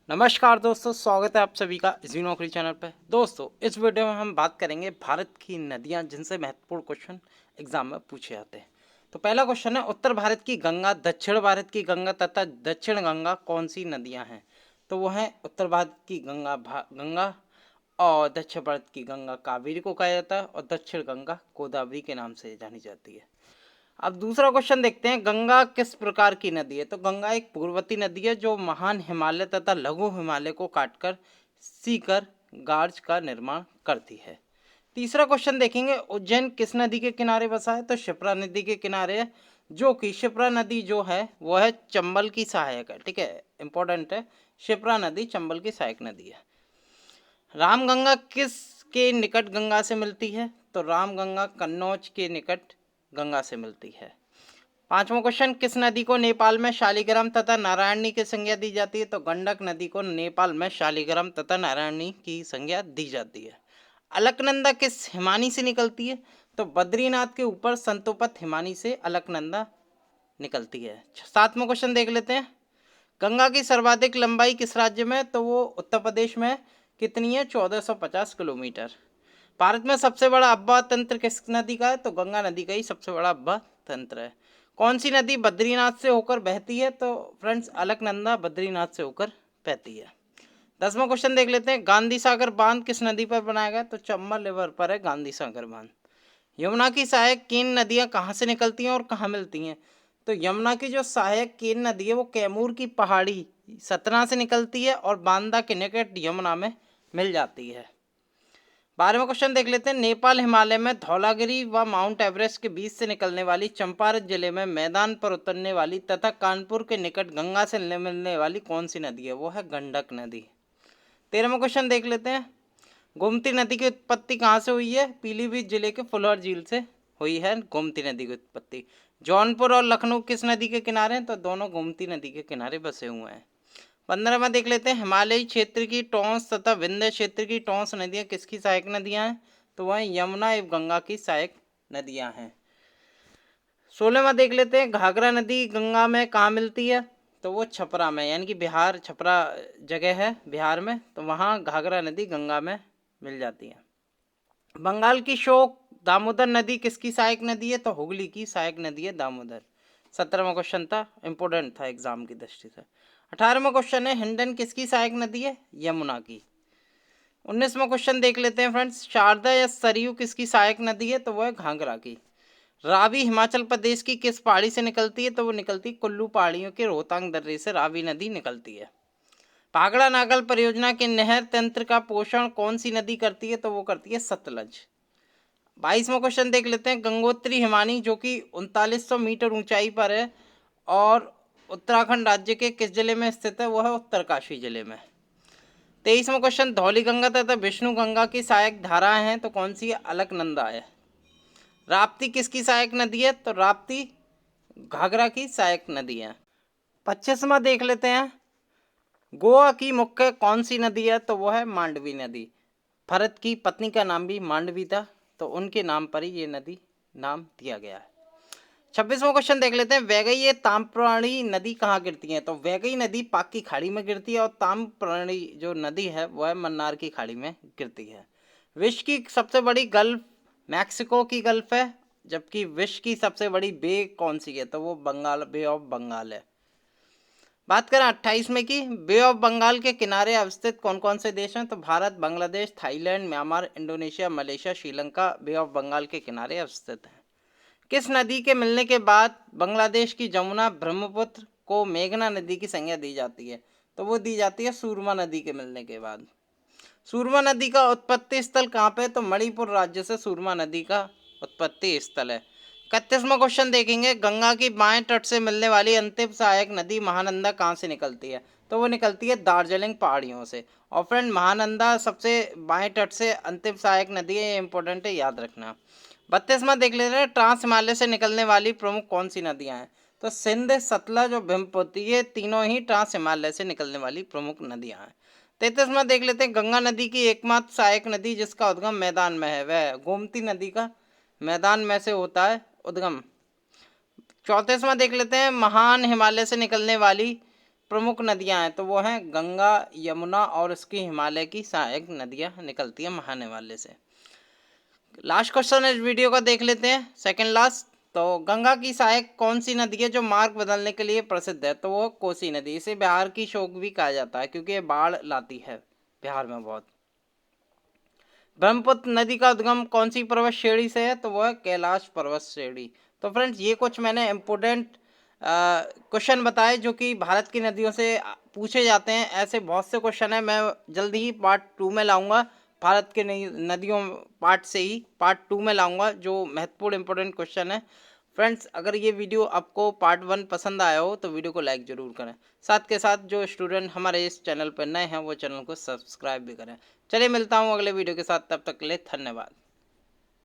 नमस्कार दोस्तों, स्वागत है आप सभी का इसी नौकरी चैनल पे। दोस्तों, इस वीडियो में हम बात करेंगे भारत की नदियां जिनसे महत्वपूर्ण क्वेश्चन एग्जाम में पूछे जाते हैं। तो पहला क्वेश्चन है, उत्तर भारत की गंगा, दक्षिण भारत की गंगा तथा दक्षिण गंगा कौन सी नदियां हैं? तो वो है उत्तर भारत की गंगा गंगा, और दक्षिण भारत की गंगा कावेरी को कहा जाता है, और दक्षिण गंगा गोदावरी के नाम से जानी जाती है। अब दूसरा क्वेश्चन देखते हैं, गंगा किस प्रकार की नदी है? तो गंगा एक पूर्ववर्ती नदी है जो महान हिमालय तथा लघु हिमालय को काटकर सीकर गार्ज का निर्माण करती है। तीसरा क्वेश्चन देखेंगे, उज्जैन किस नदी के किनारे बसा है? तो शिप्रा नदी के किनारे है, जो कि शिप्रा नदी जो है वो है चंबल की सहायक है। ठीक है, इंपॉर्टेंट है, शिप्रा नदी चंबल की सहायक नदी है। रामगंगा किस के निकट गंगा से मिलती है? तो रामगंगा कन्नौज के निकट गंगा से मिलती है। पांचवा क्वेश्चन, किस नदी को नेपाल में शालिग्राम तथा नारायणी की संज्ञा दी जाती है? तो गंडक नदी को नेपाल में शालिग्राम तथा नारायणी की संज्ञा दी जाती है। अलकनंदा किस हिमानी से निकलती है? तो बद्रीनाथ के ऊपर संतोपत हिमानी से अलकनंदा निकलती है। सातवां क्वेश्चन देख लेते हैं, गंगा की सर्वाधिक लंबाई किस राज्य में? तो वो उत्तर प्रदेश में। कितनी है? 1450 किलोमीटर। भारत में सबसे बड़ा अब्बा तंत्र किस नदी का है? तो गंगा नदी का ही सबसे बड़ा अब्बा तंत्र है। कौन सी नदी बद्रीनाथ से होकर बहती है? तो फ्रेंड्स, अलकनंदा बद्रीनाथ से होकर बहती है। 10वां क्वेश्चन देख लेते हैं, गांधी सागर बांध किस नदी पर बनाया गया? तो चंबल रिवर पर है गांधी सागर बांध। यमुना की सहायक केन नदियां कहाँ से निकलती हैं और कहाँ मिलती हैं? तो यमुना की जो सहायक केन नदी है वो कैमूर की पहाड़ी सतना से निकलती है और बांदा के निकट यमुना में मिल जाती है। 12वां क्वेश्चन देख लेते हैं, नेपाल हिमालय में धौलागिरी व माउंट एवरेस्ट के बीच से निकलने वाली चंपारण जिले में मैदान पर उतरने वाली तथा कानपुर के निकट गंगा से मिलने वाली कौन सी नदी है? वो है गंडक नदी। 13वां क्वेश्चन देख लेते हैं, गोमती नदी की उत्पत्ति कहाँ से हुई है? पीलीभीत जिले के फुलौर झील से हुई है गोमती नदी की उत्पत्ति। जौनपुर और लखनऊ किस नदी के किनारे हैं? तो दोनों गोमती नदी के किनारे बसे हुए हैं। 15वां देख लेते हैं, हिमालयी क्षेत्र की टोंस तथा विंध्य क्षेत्र की टोंस नदियाँ किसकी सहायक नदियाँ हैं? तो वह यमुना एवं गंगा की सहायक नदियाँ हैं। 16वां देख लेते हैं, घाघरा नदी गंगा में कहाँ मिलती है? तो वो छपरा में, यानी कि बिहार, छपरा जगह है बिहार में, तो वहाँ घाघरा नदी गंगा में मिल जाती है। बंगाल की शोक दामोदर नदी किसकी सहायक नदी है? तो हुगली की सहायक नदी है दामोदर। 17वां क्वेश्चन था, इंपोर्टेंट था एग्जाम की दृष्टि से। 18वां क्वेश्चन है, हिंडन किसकी सहायक नदी है? यमुना की। 19वां क्वेश्चन देख लेते हैं फ्रेंड्स, शारदा या सरयू किसकी सहायक नदी है? तो वह है घाघरा की। रावी हिमाचल प्रदेश की किस पहाड़ी से निकलती है? तो वो निकलती कुल्लू पहाड़ियों के रोहतांग दर्रे से रावी नदी निकलती है। भाखड़ा नागल परियोजना के नहर तंत्र का पोषण कौन सी नदी करती है? तो वो करती है सतलज। 22वां क्वेश्चन देख लेते हैं, गंगोत्री हिमानी जो कि 3900 मीटर ऊंचाई पर है और उत्तराखंड राज्य के किस जिले में स्थित है? वो है उत्तरकाशी जिले में। 23वां क्वेश्चन, धौली गंगा तथा विष्णु गंगा की सहायक धाराएं हैं तो कौन सी है? अलकनंदा है। राप्ती किसकी सहायक नदी है? तो राप्ती घाघरा की सहायक नदी है। 25वां देख लेते हैं, गोवा की मुख्य कौन सी नदी है? तो वो है मांडवी नदी। भरत की पत्नी का नाम भी मांडवी था, तो उनके नाम पर ही ये नदी नाम दिया गया है। 26वां क्वेश्चन देख लेते हैं, वैगई ताम्रपर्णी नदी कहाँ गिरती है? तो वैगई नदी पाक की खाड़ी में गिरती है और ताम्रपर्णी जो नदी है वह मन्नार की खाड़ी में गिरती है। विश्व की सबसे बड़ी गल्फ मैक्सिको की गल्फ है, जबकि विश्व की सबसे बड़ी बे कौन सी है? तो वो बंगाल, बे ऑफ बंगाल है। बात करें 28 में की, बे ऑफ बंगाल के किनारे अवस्थित कौन कौन से देश हैं? तो Bharat, Bangladesh, Thailand, Myanmar, Indonesia, Malaysia, Sri Lanka bay of Bengal के किनारे अवस्थित है। किस नदी के मिलने के बाद बांग्लादेश की जमुना ब्रह्मपुत्र को मेघना नदी की संज्ञा दी जाती है? तो वो दी जाती है सूरमा नदी के मिलने के बाद। सूरमा नदी का उत्पत्ति स्थल कहाँ पे? तो मणिपुर राज्य से सूरमा नदी का उत्पत्ति स्थल है। 31वां क्वेश्चन देखेंगे, गंगा की बाएं तट से मिलने वाली अंतिम सहायक नदी महानंदा कहाँ से निकलती है? तो वो निकलती है दार्जिलिंग पहाड़ियों से। और फ्रेंड, महानंदा सबसे बाएं तट से अंतिम सहायक नदी है, ये इंपॉर्टेंट है, याद रखना। 32वां देख लेते हैं, ट्रांस हिमालय से निकलने वाली प्रमुख कौन सी नदियां हैं? तो सिंध, सतलज और ब्रह्मपुत्र, ये तीनों ही ट्रांस हिमालय से निकलने वाली प्रमुख नदियां हैं। 33वां देख लेते हैं, गंगा नदी की एकमात्र सहायक नदी जिसका उद्गम मैदान में है वह गोमती नदी का मैदान में से होता है उद्गम। 34वां देख लेते हैं, महान हिमालय से निकलने वाली प्रमुख नदियां हैं तो वो हैं गंगा, यमुना और उसकी हिमालय की सहायक नदियां निकलती हैं महानिवाल्य से। लास्ट क्वेश्चन इस वीडियो का देख लेते हैं, सेकंड लास्ट। तो गंगा की सहायक कौन सी नदी है जो मार्ग बदलने के लिए प्रसिद्ध है? तो वो कोसी नदी। इसे बिहार की शोक भी कहा जाता है क्योंकि ये बाढ़ लाती है बिहार में बहुत। ब्रह्मपुत्र नदी का उद्गम कौन सी पर्वत श्रेणी से है? तो वह है कैलाश पर्वत श्रेणी। तो फ्रेंड्स ये कुछ मैंने इम्पोर्टेंट क्वेश्चन बताए जो कि भारत की नदियों से पूछे जाते हैं। ऐसे बहुत से क्वेश्चन है, मैं जल्दी ही पार्ट 2 में लाऊंगा। भारत के नदियों पार्ट से ही पार्ट 2 में लाऊंगा जो महत्वपूर्ण इंपॉर्टेंट क्वेश्चन है। फ्रेंड्स अगर ये वीडियो आपको पार्ट 1 पसंद आया हो तो वीडियो को लाइक ज़रूर करें। साथ के साथ जो स्टूडेंट हमारे इस चैनल पर नए हैं वो चैनल को सब्सक्राइब भी करें। चलिए मिलता हूँ अगले वीडियो के साथ, तब तक के लिए धन्यवाद।